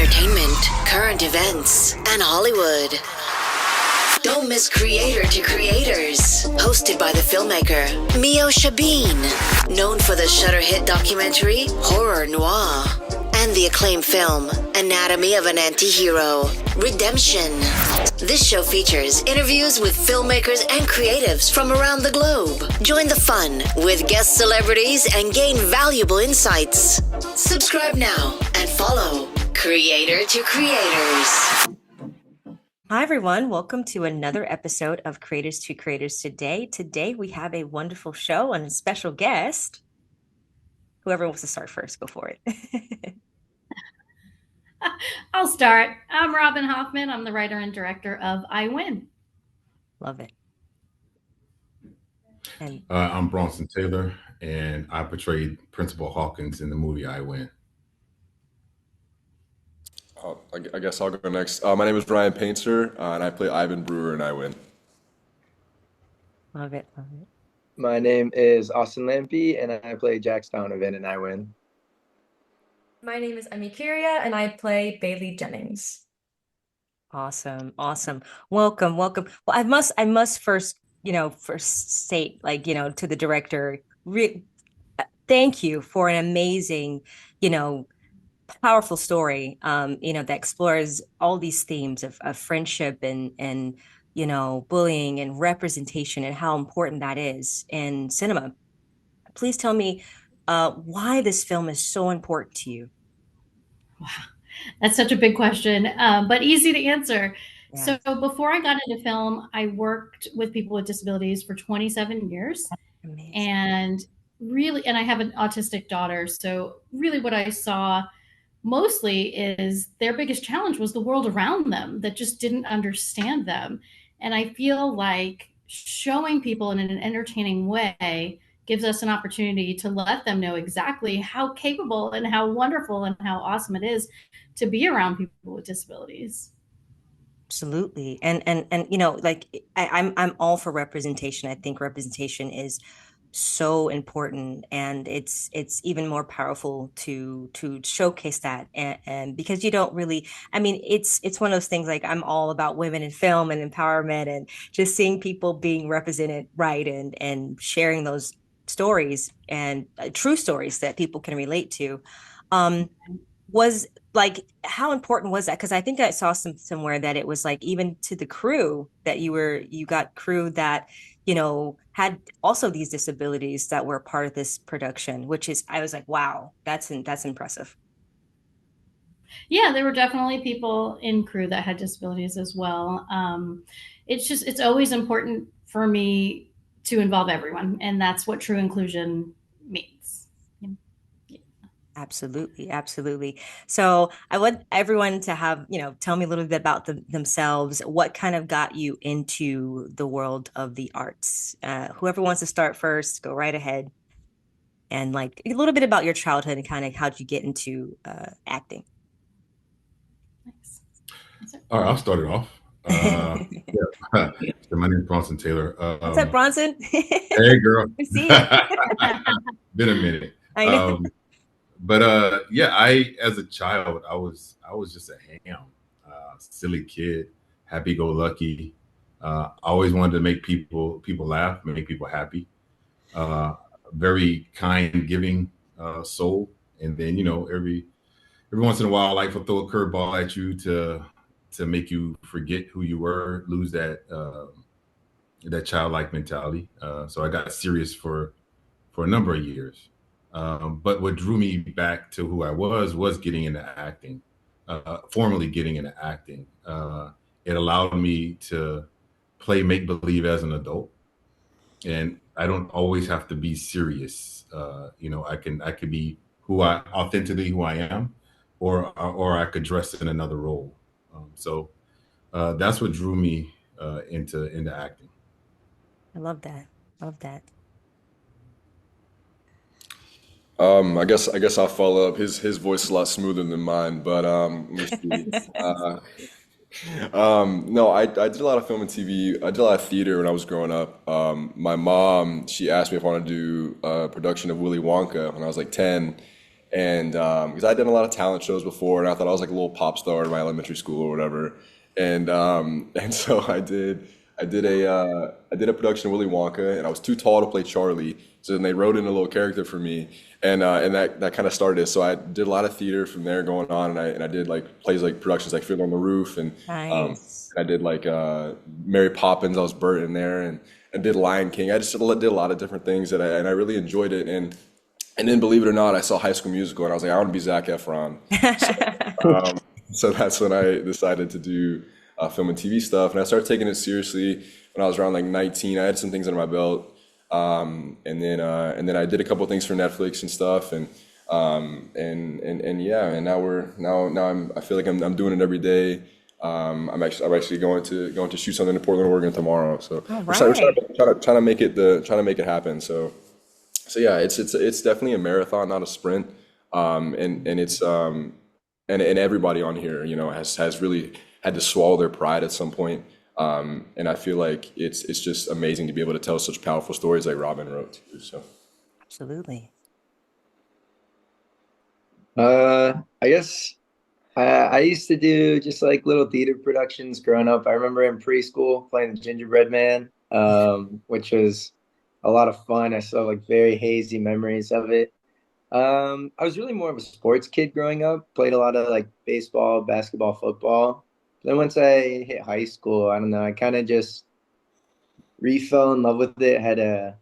entertainment, current events, and Hollywood. Don't miss Creator to Creators, hosted by the filmmaker Meosha, known for the Shudder hit documentary Horror Noir and the acclaimed film Anatomy of an Anti-Hero, Redemption. This show features interviews with filmmakers and creatives from around the globe. Join the fun with guest celebrities and gain valuable insights. Subscribe now and follow Creator to Creators. Hi, everyone. Welcome to another episode of Creators to Creators today. Today, we have a wonderful show and a special guest. Whoever wants to start first, go for it. I'll start. I'm Robin Hofmann. I'm the writer and director of I Win. Love it. And I'm Bronson Taylor, and I portrayed Principal Hawkins in the movie I Win. I guess I'll go next. My name is Ryan Painter, and I play Ivan Brewer in I Win. love it. Love it. My name is Austin Lampy, and I play Jax Donovan in I Win. My name is Emmy Kiria, and I play Bailey Jennings. Awesome. Awesome. Welcome. Welcome. Well, I must first state, to the director, thank you for an amazing, powerful story, that explores all these themes of friendship and bullying and representation and how important that is in cinema. Please tell me why this film is so important to you. Wow, that's such a big question, but easy to answer. Yeah. So before I got into film, I worked with people with disabilities for 27 years. Amazing. And I have an autistic daughter. So really what I saw mostly is their biggest challenge was the world around them that just didn't understand them. And I feel like showing people in an entertaining way gives us an opportunity to let them know exactly how capable and how wonderful and how awesome it is to be around people with disabilities. Absolutely. And I'm all for representation. I think representation is so important, and it's even more powerful to showcase that, and because you don't really, it's one of those things, like, I'm all about women in film and empowerment and just seeing people being represented right and sharing those stories and true stories that people can relate to. Was like, how important was that? Because I think I saw somewhere that it was like, even to the crew, that you got crew that had also these disabilities that were part of this production, which is, I was like, wow, that's impressive. Yeah, there were definitely people in crew that had disabilities as well. It's always important for me to involve everyone, and that's what true inclusion means. Absolutely. Absolutely. So I want everyone to have, tell me a little bit about themselves. What kind of got you into the world of the arts? Whoever wants to start first, go right ahead. And like a little bit about your childhood and kind of how'd you get into acting? Thanks. All right, I'll start it off. So my name is Bronson Taylor. What's up, Bronson? Hey, girl. See you. Been a minute. I know. But as a child, I was just a ham, silly kid, happy-go-lucky. Always wanted to make people laugh, make people happy. Very kind, giving soul. And then every once in a while, life will throw a curveball at you to make you forget who you were, lose that childlike mentality. So I got serious for a number of years. But what drew me back to who I was getting into acting, formally getting into acting. It allowed me to play make-believe as an adult. And I don't always have to be serious. I could be authentically who I am, or I could dress in another role. So that's what drew me into acting. I love that. Love that. I guess I'll follow up. His voice is a lot smoother than mine, but let me see. No, I did a lot of film and TV. I did a lot of theater when I was growing up. My mom, she asked me if I wanted to do a production of Willy Wonka when I was like 10, And because I did a lot of talent shows before, and I thought I was like a little pop star in my elementary school or whatever. And so I did a production of Willy Wonka, and I was too tall to play Charlie. So then they wrote in a little character for me, and that kind of started it. So I did a lot of theater from there going on, and I did like plays like productions like Fiddler on the Roof, and Nice. I did like Mary Poppins. I was Bert in there, and I did Lion King. I just did a lot of different things and I really enjoyed it. And then believe it or not, I saw High School Musical, and I was like, I want to be Zac Efron. So so that's when I decided to do film and TV stuff, and I started taking it seriously when I was around like 19. I had some things under my belt, and then I did a couple of things for Netflix and stuff, and yeah, and I feel like I'm doing it every day. I'm actually going to shoot something in Portland, Oregon tomorrow. So All we're right. trying to make it trying to make it happen. So yeah, it's definitely a marathon, not a sprint. And it's and everybody on here, has really had to swallow their pride at some point. And I feel like it's just amazing to be able to tell such powerful stories like Robin wrote too. So Absolutely. I guess I used to do just like little theater productions growing up. I remember in preschool playing the Gingerbread Man, which was a lot of fun. I still have like very hazy memories of it. I was really more of a sports kid growing up. Played a lot of like baseball, basketball, football. Then once I hit high school, I don't know, I kind of just re-fell in love with it. Had a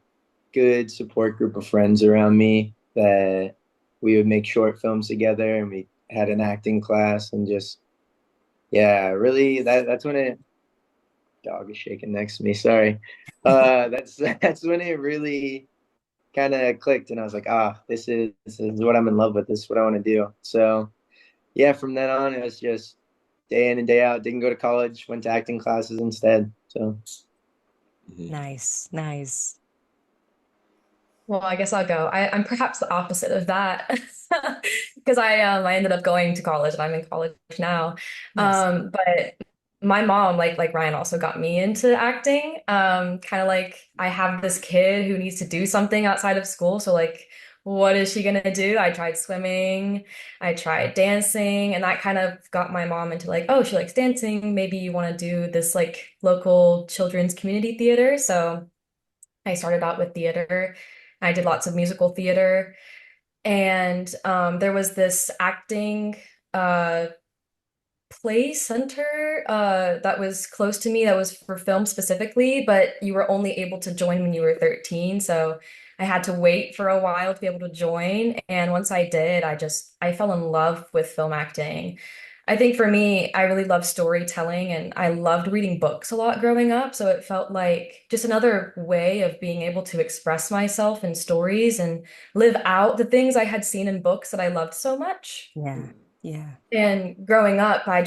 good support group of friends around me that we would make short films together, and we had an acting class, and just yeah, really that's when it dog is shaking next to me. Sorry. That's when it really kind of clicked, and I was like, this is what I'm in love with. This is what I want to do. So yeah, from then on, it was just day in and day out. Didn't go to college, went to acting classes instead. So Nice. Nice. Well, I guess I'll go. I'm perhaps the opposite of that because I ended up going to college and I'm in college now. Nice. But my mom, like Ryan, also got me into acting. Kind of like I have this kid who needs to do something outside of school. So like, what is she gonna do? I tried swimming, I tried dancing, and that kind of got my mom into like, oh, she likes dancing. Maybe you want to do this like local children's community theater. So I started out with theater. I did lots of musical theater. And there was this acting uh, play center that was close to me that was for film specifically, but you were only able to join when you were 13. So I had to wait for a while to be able to join. And once I did, I fell in love with film acting. I think for me, I really love storytelling and I loved reading books a lot growing up. So it felt like just another way of being able to express myself in stories and live out the things I had seen in books that I loved so much. Yeah. Yeah. And growing up, I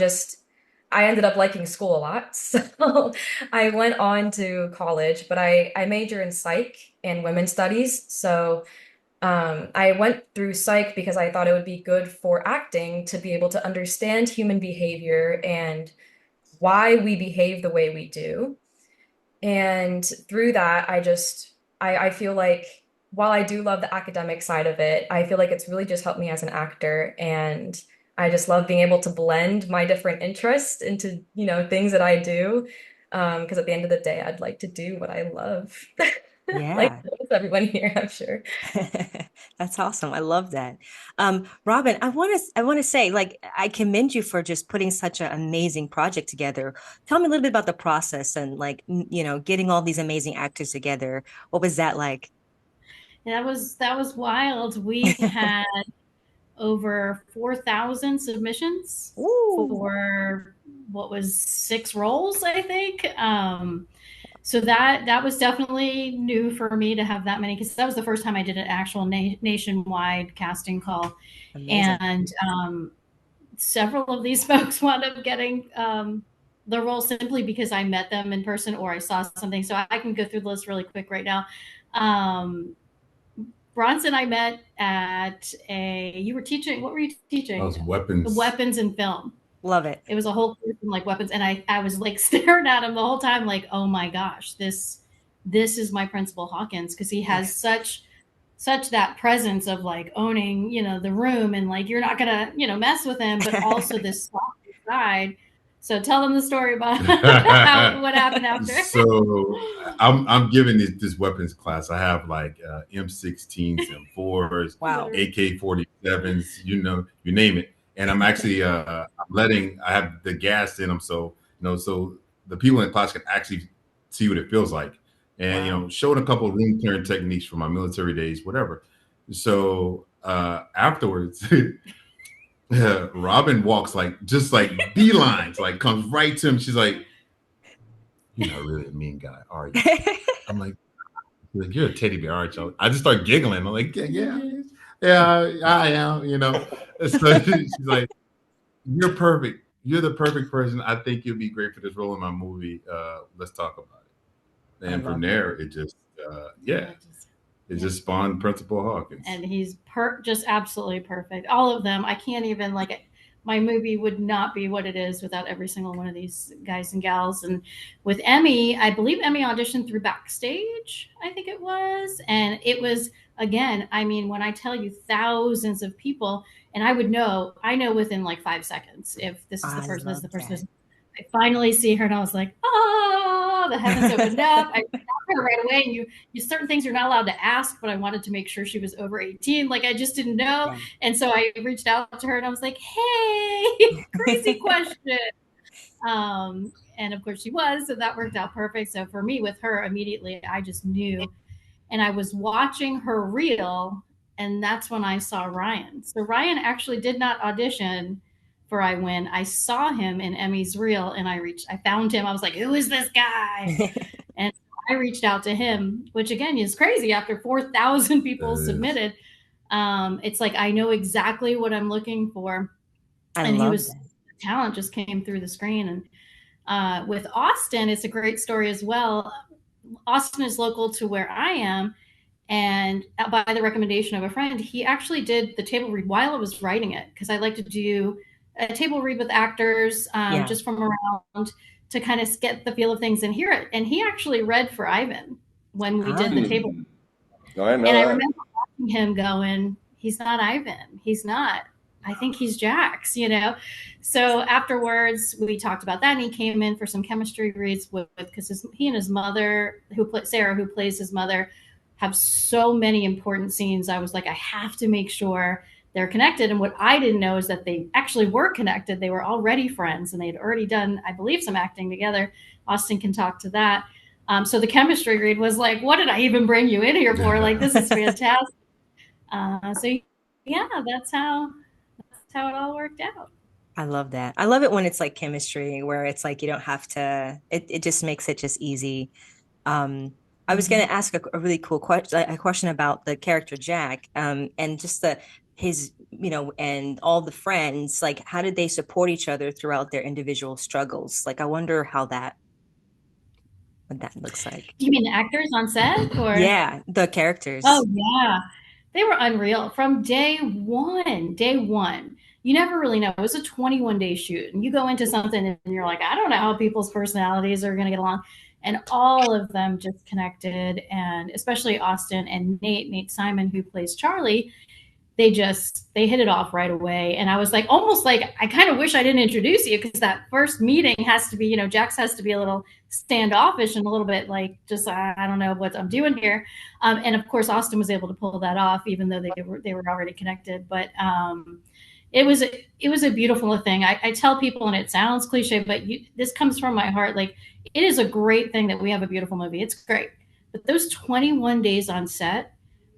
ended up liking school a lot. So I went on to college, but I major in psych and women's studies. So I went through psych because I thought it would be good for acting to be able to understand human behavior and why we behave the way we do. And through that, I feel like while I do love the academic side of it, I feel like it's really just helped me as an actor. And I just love being able to blend my different interests into, things that I do. Because at the end of the day, I'd like to do what I love. Like Yeah. most everyone here, I'm sure. That's awesome. I love that. Robin, I want to say, like, I commend you for just putting such an amazing project together. Tell me a little bit about the process and like, getting all these amazing actors together. What was that like? That was wild. We had over 4,000 submissions Ooh. for what was 6 roles, I think. So that was definitely new for me to have that many, because that was the first time I did an actual nationwide casting call, Amazing. and several of these folks wound up getting the role simply because I met them in person or I saw something. So I can go through the list really quick right now. Bronson, I met at you were teaching, what were you teaching? Those The weapons. weapons in film. Love it. It was a whole course in like weapons. And I was like staring at him the whole time, like, oh my gosh, this is my Principal Hawkins. Cause he has such such that presence of like owning, the room, and like you're not gonna, mess with him, but also this soft side. So tell them the story about what happened after. So I'm giving this weapons class. I have like M16s, M4s, Wow. AK-47s, you name it. And I'm actually I have the gas in them, so so the people in class can actually see what it feels like, and Wow. showing a couple of room clearing techniques from my military days, whatever. So afterwards, Robin walks just like beelines, like comes right to him. She's like, "You're not really a mean guy, are you?" I'm like, "You're a teddy bear, aren't you?" I just start giggling. I'm like, yeah, I am, So she's like, "You're perfect. You're the perfect person. I think you'll be great for this role in my movie. Let's talk about it." I And from love there, it just, it just spawned Principal Hawkins. And he's just absolutely perfect. All of them. I can't even my movie would not be what it is without every single one of these guys and gals. And with Emmy, I believe Emmy auditioned through Backstage, I think it was. And it was, again, I mean, when I tell you thousands of people, and I know within like 5 seconds if this is the person, this is the person. I finally see her and I was like, oh, the heavens opened up. I her right away, and you certain things you're not allowed to ask, but I wanted to make sure she was over 18. Like I just didn't know. Yeah. And so I reached out to her and I was like, hey, crazy question. And of course she was, so that worked out perfect. So for me with her immediately, I just knew. And I was watching her reel, and that's when I saw Ryan. So Ryan actually did not audition for I Win. I saw him in Emmy's reel, and I found him. I was like, who is this guy? And I reached out to him, which again is crazy after 4,000 people submitted. It's like I know exactly what I'm looking for. And he was talent just came through the screen. And with Austin, it's a great story as well. Austin is local to where I am. And by the recommendation of a friend, he actually did the table read while I was writing it, because I like to do a table read with actors just from around to kind of get the feel of things and hear it. And he actually read for Ivan when we did the table. Oh, I know and that. I remember watching him going, he's not Ivan. He's not. I think he's Jax, So afterwards, we talked about that, and he came in for some chemistry reads because he and his mother, Sarah, who plays his mother, have so many important scenes. I was like, I have to make sure they're connected. And what I didn't know is that they actually were connected. They were already friends, and they had already done, I believe, some acting together. Austin can talk to that. So the chemistry read was like, what did I even bring you in here for? Like, this is fantastic. So yeah, that's how it all worked out. I love that. I love it when it's like chemistry, where it's like you don't have to, it just makes it just easy. I was going to ask a really cool question about the character Jack, and just his, and all the friends, like how did they support each other throughout their individual struggles? Like I wonder what that looks like. Do you mean the actors on set, or? Yeah, the characters. Oh yeah, they were unreal from day one. Day one, you never really know. It was a 21-day shoot, and you go into something and you're like, I don't know how people's personalities are going to get along. And all of them just connected, and especially Austin and Nate Simon, who plays Charlie. They hit it off right away. And I was like, almost like, I kind of wish I didn't introduce you, because that first meeting has to be, Jax has to be a little standoffish and a little bit like, just, I don't know what I'm doing here. And of course, Austin was able to pull that off, even though they were already connected. But it was a beautiful thing. I tell people, and it sounds cliche, but this comes from my heart. Like, it is a great thing that we have a beautiful movie. It's great. But those 21 days on set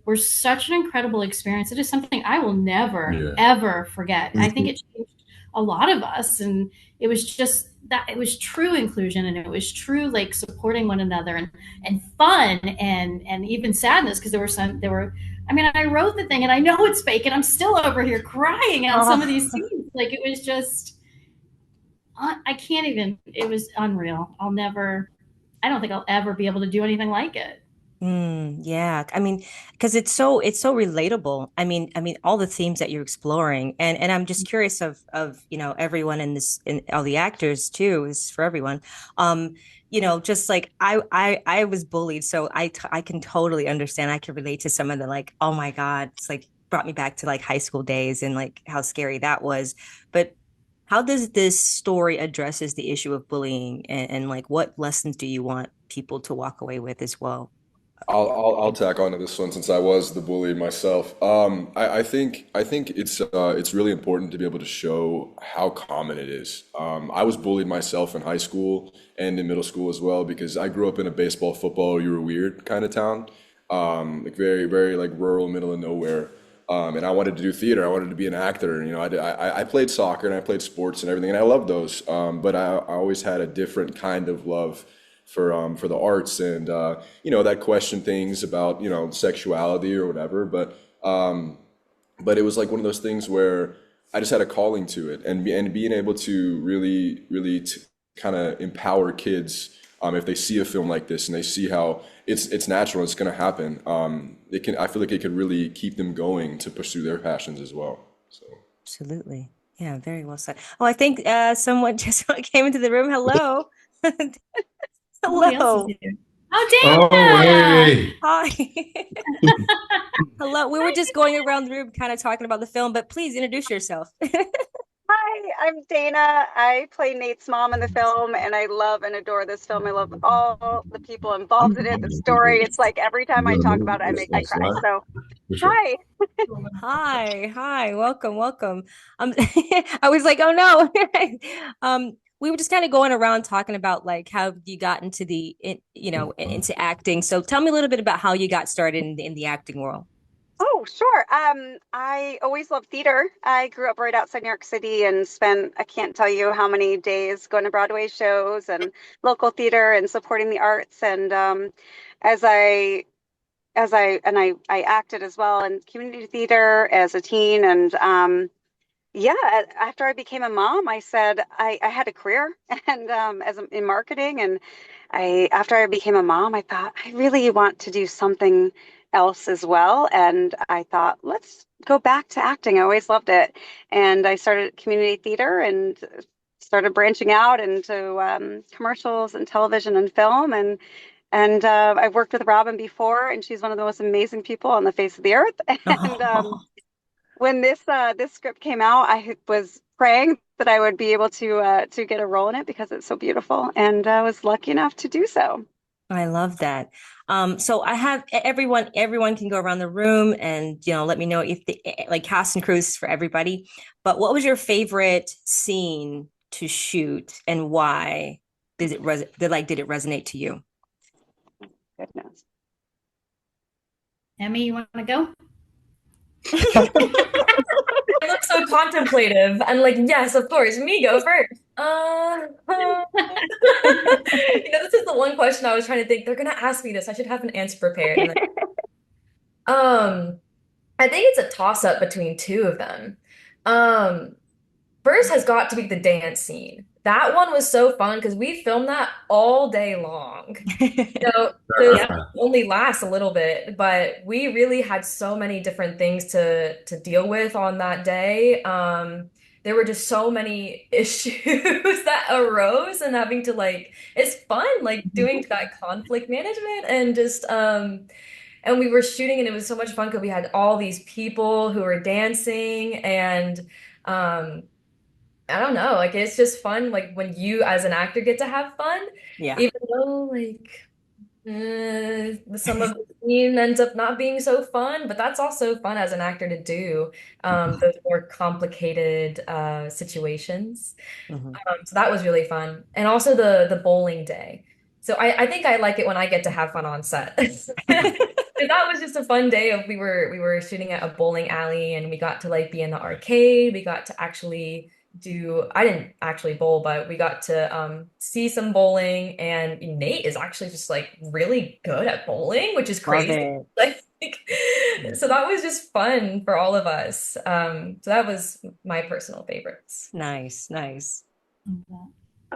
were such an incredible experience. It is something I will never, ever forget. I think it changed a lot of us. And it was just that it was true inclusion, and it was true like supporting one another, and fun, and even sadness, because I wrote the thing and I know it's fake, and I'm still over here crying on some of these scenes. Like, it was just, I can't even, it was unreal. I don't think I'll ever be able to do anything like it. Yeah. I mean, because it's so relatable. I mean, all the themes that you're exploring, and I'm just curious of everyone in this, in all the actors too, is for everyone. Um, just like I was bullied, so I can totally understand. I can relate to some of the like, oh my God, it's like brought me back to like high school days and like how scary that was. But how does this story addresses the issue of bullying and like what lessons do you want people to walk away with as well? I'll tack onto this one since I was the bully myself. I think it's really important to be able to show how common it is. I was bullied myself in high school and in middle school as well because I grew up in a baseball, football, you were weird kind of town, like very very like rural, middle of nowhere. And I wanted to do theater. I wanted to be an actor. You know, I played soccer and I played sports and everything, and I loved those. But I always had a different kind of love for the arts and that question things about sexuality or whatever. But it was like one of those things where I just had a calling to it, and being able to really kind of empower kids if they see a film like this and they see how it's natural, it's going to happen. It can I feel like it could really keep them going to pursue their passions as well. So. Absolutely. Yeah, very well said. Oh, I think someone just came into the room. Hello. Somebody else is Hello. here. Oh, Oh, Dana! hey. Hi. Hello. We were just going around the room kind of talking about the film, but please introduce yourself. Hi, I'm Dana. I play Nate's mom in the film, and I love and adore this film. I love all the people involved in it, the story. It's like every time I You talk want about it, to move I this cry. slide? So, For sure. hi. Hi. Welcome. Welcome. I was like, oh no. We were just kind of going around talking about like how you got into into acting. So tell me a little bit about how you got started in the acting world. Oh, sure. I always loved theater. I grew up right outside New York City and spent, I can't tell you how many days going to Broadway shows and local theater and supporting the arts. And as I I acted as well in community theater as a teen, and yeah, after I became a mom, I said I had a career and in marketing, and I after I became a mom, I thought I really want to do something else as well, and I thought let's go back to acting. I always loved it, and I started community theater and started branching out into commercials and television and film, and I've worked with Robin before, and she's one of the most amazing people on the face of the earth, and Oh, when this script came out, I was praying that I would be able to get a role in it because it's so beautiful, and I was lucky enough to do so. I love that. So I have everyone can go around the room and let me know if like cast and crews for everybody. But what was your favorite scene to shoot and why did it resonate to you? Goodness. Emmy, you want to go? I look so contemplative and like, yes, of course, me go first. This is the one question I was trying to think. They're gonna ask me this. I should have an answer prepared. And then, um, I think it's a toss-up between two of them. Um, First has got to be the dance scene. That one was so fun because we filmed that all day long. The Yeah. only lasts a little bit, but we really had so many different things to deal with on that day. There were just so many issues that arose and having to like it's fun like doing that conflict management and just and we were shooting and it was so much fun because we had all these people who were dancing and um I don't know, like it's just fun like when you as an actor get to have fun, Yeah. even though like some of the scene ends up not being so fun, but that's also fun as an actor to do, those more complicated situations. Mhm. So that was really fun. And also the bowling day. So I think I like it when I get to have fun on set. That was just a fun day of we were shooting at a bowling alley and we got to like be in the arcade. We got to actually do I didn't actually bowl, but we got to see some bowling and Nate is actually just like really good at bowling, which is Love crazy. it. Like so that was just fun for all of us. So that was my personal favorites. Nice, nice.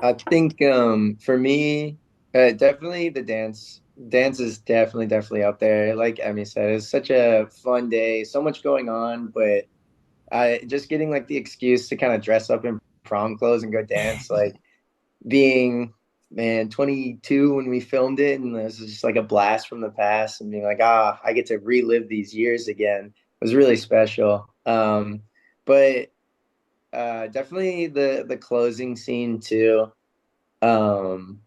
I think for me, definitely the dance dance is definitely up there. Like Emmy said, it's such a fun day, so much going on, but I just getting like the excuse to kind of dress up in prom clothes and go dance, like being man 22 when we filmed it, and this is just like a blast from the past, and being like, I get to relive these years again. It was really special. But definitely the closing scene too. Um,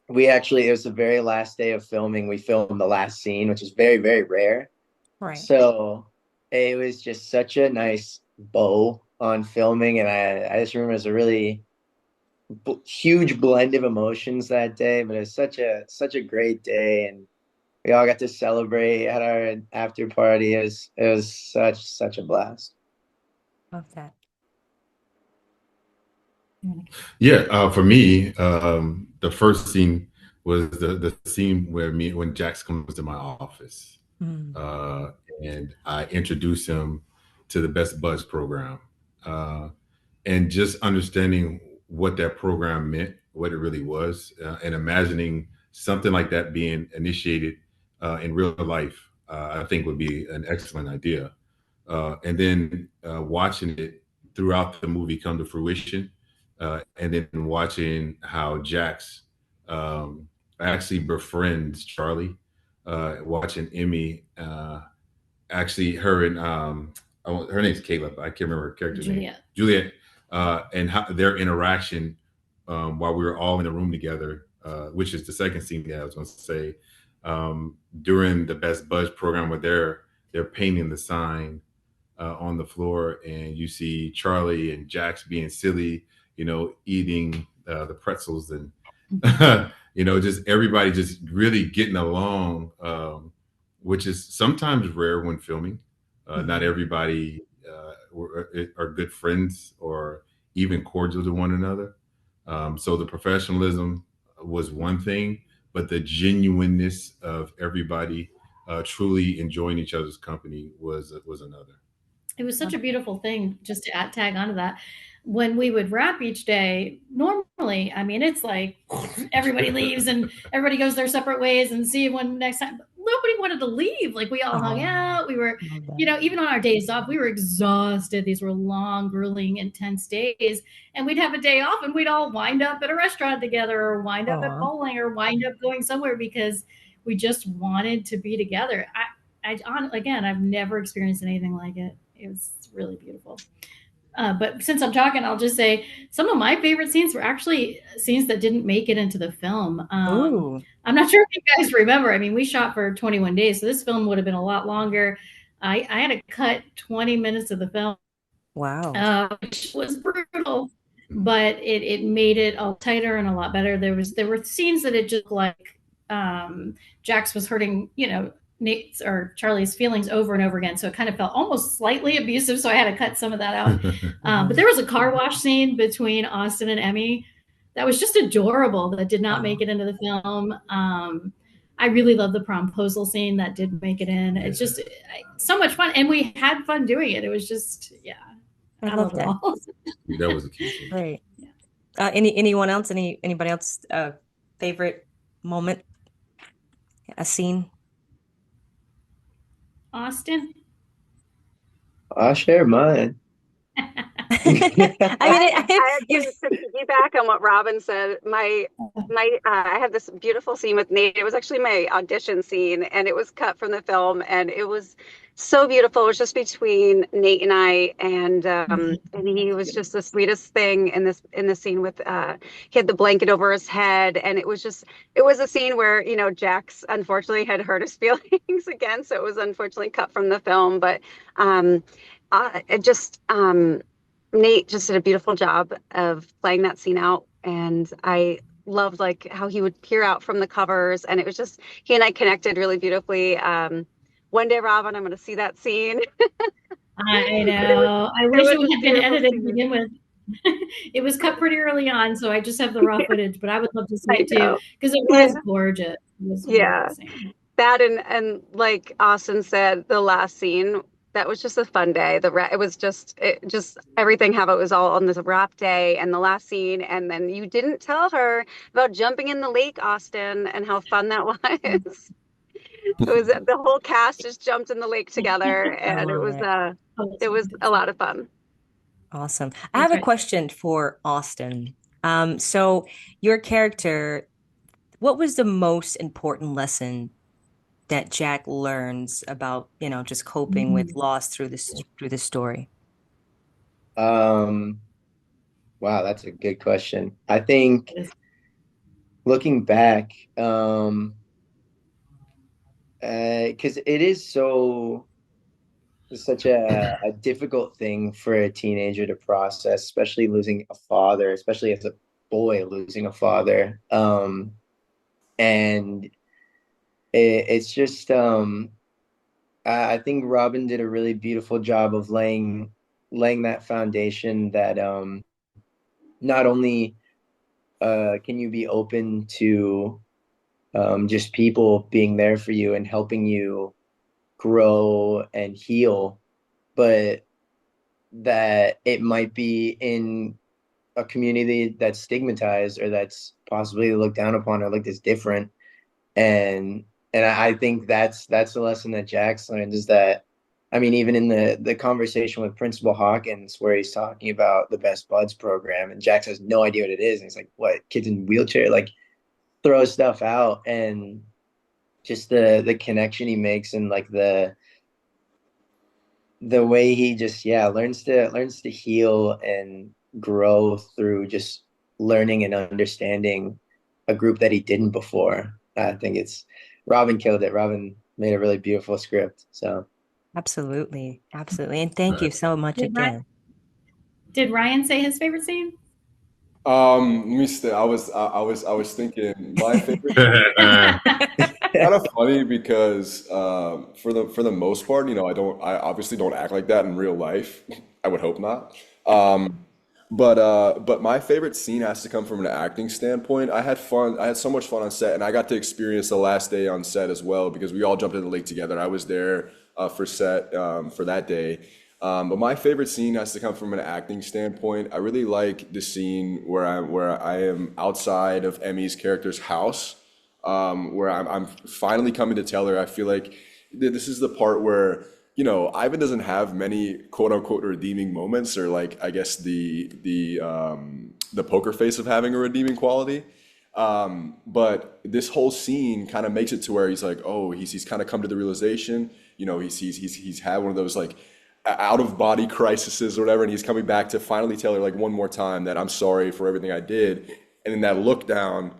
we actually, it was the very last day of filming. We filmed the last scene, which is very rare. Right. So it was just such a nice bow on filming, and I just remember it was a really huge blend of emotions that day. But it was such a great day, and we all got to celebrate at our after party. It was such a blast. Love that. Yeah, for me, the first scene was the scene when Jax comes to my office, uh, and I introduce him to the Best Buds program, uh, and just understanding what that program meant, what it really was, and imagining something like that being initiated in real life, I think would be an excellent idea. And then watching it throughout the movie come to fruition, and then watching how Jax actually befriends Charlie, watching Emmy, actually her and her name's Caleb. I can't remember her character's name. Juliet, and how their interaction while we were all in a room together, which is the second scene that I was going to say, during the Best Buds program, where they're painting the sign on the floor, and you see Charlie and Jax being silly, eating the pretzels, and just everybody just really getting along, which is sometimes rare when filming. Not everybody are good friends or even cordial to one another. So the professionalism was one thing, but the genuineness of everybody truly enjoying each other's company was another. It was such a beautiful thing, just to tag onto that. When we would wrap each day, normally, I mean, it's like everybody leaves and everybody goes their separate ways and see you one next time. But nobody wanted to leave. Like, we all hung out. We were, even on our days off, we were exhausted. These were long, grueling, intense days. And we'd have a day off and we'd all wind up at a restaurant together, or wind up at bowling, or wind up going somewhere, because we just wanted to be together. Again, I've never experienced anything like it. It was really beautiful. But since I'm talking, I'll just say some of my favorite scenes were actually scenes that didn't make it into the film. I'm not sure if you guys remember. I mean, we shot for 21 days, so this film would have been a lot longer. I had to cut 20 minutes of the film. Wow. Which was brutal, but it made it all tighter and a lot better. There were scenes that it just like Jax was hurting, Nate's or Charlie's feelings over and over again. So it kind of felt almost slightly abusive. So I had to cut some of that out. But there was a car wash scene between Austin and Emmy that was just adorable, that did not make it into the film. I really love the promposal scene that did make it in. It's just so much fun. And we had fun doing it. It was just, I love that. All. That was a key scene. Great. Yeah. Anyone else? Anybody else favorite moment? A scene? Austin? I'll share mine. I agree to piggyback on what Robin said. I had this beautiful scene with Nate. It was actually my audition scene, and it was cut from the film, and it was so beautiful. It was just between Nate and I, and he was just the sweetest thing in the scene with he had the blanket over his head, and it was a scene where Jax unfortunately had hurt his feelings again, so it was unfortunately cut from the film, but Nate just did a beautiful job of playing that scene out, and I loved how he would peer out from the covers, and it was just, he and I connected really beautifully. One day, Robin, I'm going to see that scene. I know. I wish it had been edited to begin with. It was cut pretty early on, so I just have the raw footage, but I would love to see it too, because it was gorgeous. It was that and like Austin said, the last scene that was just a fun day. It was just everything how it was all on this wrap day and the last scene. And then you didn't tell her about jumping in the lake, Austin, and how fun that was. It was the whole cast just jumped in the lake together, I and love it. it was a lot of fun. Awesome. I have That's a right. question for Austin. So your character, what was the most important lesson that Jack learns about, just coping with loss through this story? Um, wow, that's a good question. I think looking back, because it is such a difficult thing for a teenager to process, especially losing a father, especially as a boy losing a father. And it's just I think Robin did a really beautiful job of laying that foundation that not only can you be open to just people being there for you and helping you grow and heal, but that it might be in a community that's stigmatized or that's possibly looked down upon or looked as different. And I think that's the lesson that Jax learned is that, I mean, even in the conversation with Principal Hawkins, where he's talking about the Best Buds program, and Jax has no idea what it is, and he's like, "What, kids in wheelchair?" Like, throw stuff out, and just the connection he makes, and like the way he just learns to heal and grow through just learning and understanding a group that he didn't before. I think it's Robin killed it. Robin made a really beautiful script. So Absolutely. Absolutely. And thank you so much Did Ryan, again. did Ryan say his favorite scene? Let me stay. I was thinking my favorite. Kind of funny because for the most part, I obviously don't act like that in real life. I would hope not. But my favorite scene has to come from an acting standpoint. I had fun. I had so much fun on set, and I got to experience the last day on set as well because we all jumped in the lake together. I was there for set for that day. But my favorite scene has to come from an acting standpoint. I really like the scene where I am outside of Emmy's character's house, where I'm finally coming to tell her. I feel like this is the part where Ivan doesn't have many quote unquote redeeming moments, or like I guess the poker face of having a redeeming quality. But this whole scene kind of makes it to where he's like, oh, he's kind of come to the realization. He's had one of those like out of body crises or whatever, and he's coming back to finally tell her like one more time that I'm sorry for everything I did. And then that look down,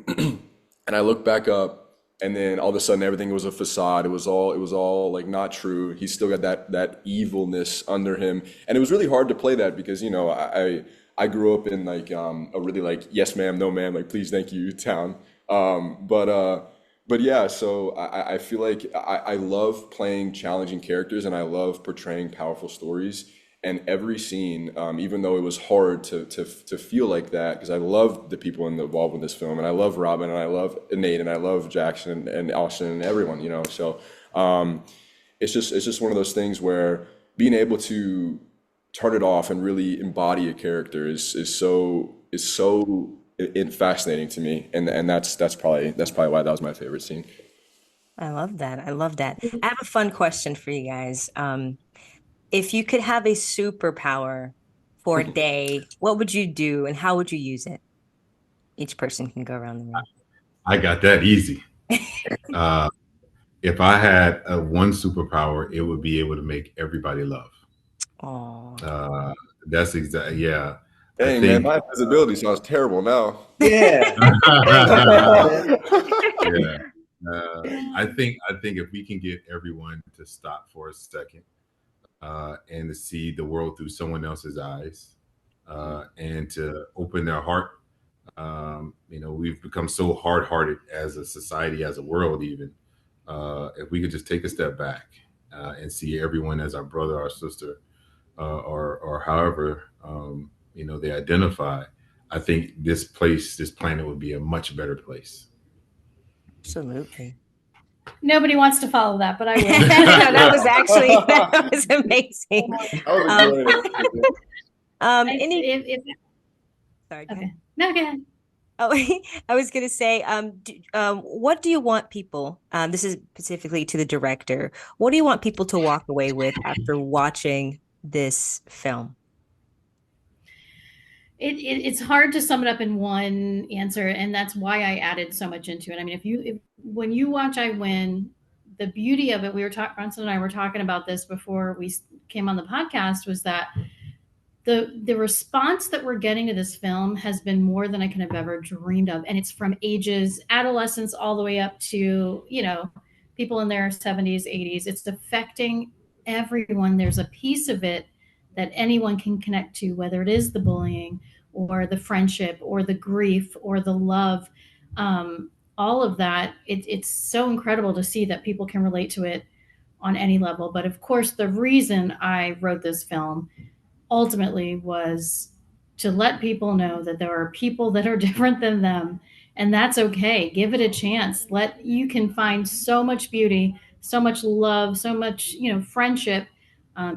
and I look back up, and then all of a sudden everything was a facade. It was all like not true. He's still got that evilness under him, and it was really hard to play that because I grew up in like a really like yes ma'am, no ma'am, like please thank you town. But yeah, so I feel like I love playing challenging characters and I love portraying powerful stories. And every scene, even though it was hard to feel like that, because I love the people involved in this film, and I love Robin, and I love Nate, and I love Jackson and Austin and everyone, So it's just one of those things where being able to turn it off and really embody a character is so fascinating to me, and that's probably why that was my favorite scene. I love that. I love that. I have a fun question for you guys. If you could have a superpower for a day, what would you do and how would you use it? Each person can go around the room. I got that easy. If I had one superpower, it would be able to make everybody laugh. Oh, That's yeah. I Dang, man, think my visibility sounds terrible now. yeah. yeah. I think if we can get everyone to stop for a second and to see the world through someone else's eyes and to open their heart. We've become so hard-hearted as a society, as a world, even. If we could just take a step back and see everyone as our brother, our sister, or however they identify, I think this planet would be a much better place. absolutely. Nobody wants to follow that, but I will. No, that was amazing. Sorry. Okay. No, go ahead. Oh, I was going to say, what do you want people, this is specifically to the director, what do you want people to walk away with after watching this film? It's hard to sum it up in one answer, and that's why I added so much into it. I mean, when you watch I Win, the beauty of it, Bronson and I were talking about this before we came on the podcast, was that the response that we're getting to this film has been more than I can have ever dreamed of. And it's from ages, adolescents, all the way up to, people in their 70s, 80s. It's affecting everyone. There's a piece of it that anyone can connect to, whether it is the bullying or the friendship or the grief or the love, all of that. It's so incredible to see that people can relate to it on any level. But of course, the reason I wrote this film ultimately was to let people know that there are people that are different than them, and that's okay. Give it a chance. You can find so much beauty, so much love, so much friendship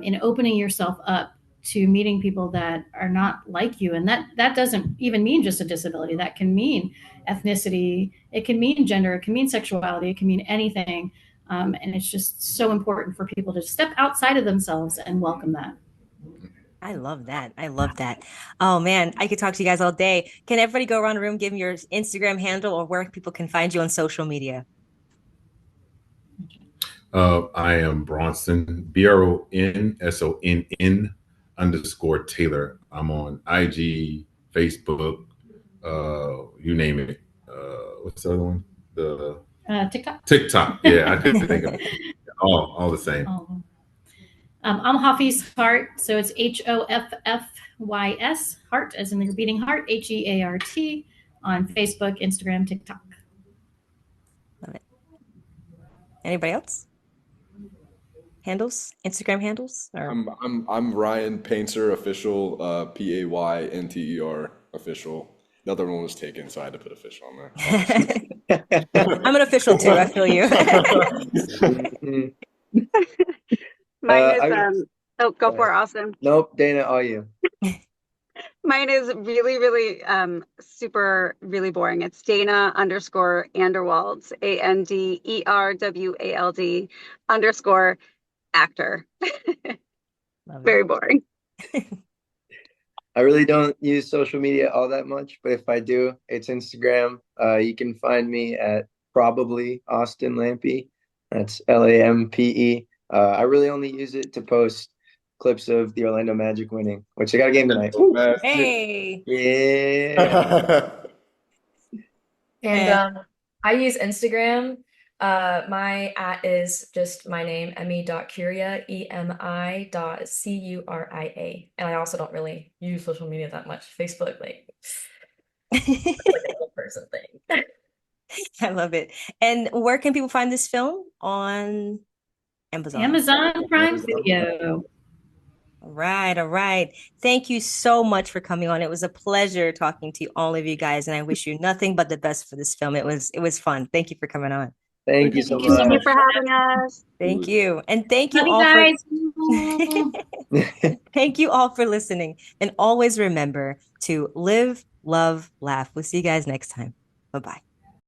in opening yourself up to meeting people that are not like you. And that doesn't even mean just a disability. That can mean ethnicity, it can mean gender, it can mean sexuality, it can mean anything. And it's just so important for people to step outside of themselves and welcome that. I love that. I love that. Oh man, I could talk to you guys all day. Can everybody go around the room, give me your Instagram handle or where people can find you on social media? I am Bronson, BRONSONN_Taylor. I'm on IG, Facebook, you name it. What's the other one? The TikTok. TikTok. Yeah, I couldn't think of it. All the same. I'm Hoffy's Heart, so it's HOFFYS, Heart, as in the beating heart, HEART, on Facebook, Instagram, TikTok. Love it. Anybody else? Handles? Instagram handles? Or? I'm Ryan Painter official, PAYNTER official. The other one was taken, so I had to put official on there. I'm an official too. I feel you. Mine is go for it, Austin. Nope, Dana, all you. Mine is really, really super really boring. It's Dana _Anderwald, ANDERWALD _actor. Very boring. I really don't use social media all that much, but if I do, it's Instagram. You can find me at probably Austin Lampe. That's LAMPE. I really only use it to post clips of the Orlando Magic winning, which they got a game tonight. Hey. Yeah. And I use Instagram. My @ is just my name, emi.curia, EMI.CURIA. And I also don't really use social media that much. Facebook, like a person thing. I love it. And where can people find this film? On Amazon. Amazon Prime Video. All right. Thank you so much for coming on. It was a pleasure talking to all of you guys, and I wish you nothing but the best for this film. It was fun. Thank you for coming on. Thank you so much. Thank you for having us. Thank you. And thank you Love all guys. Thank you all for listening. And always remember to live, love, laugh. We'll see you guys next time. Bye-bye.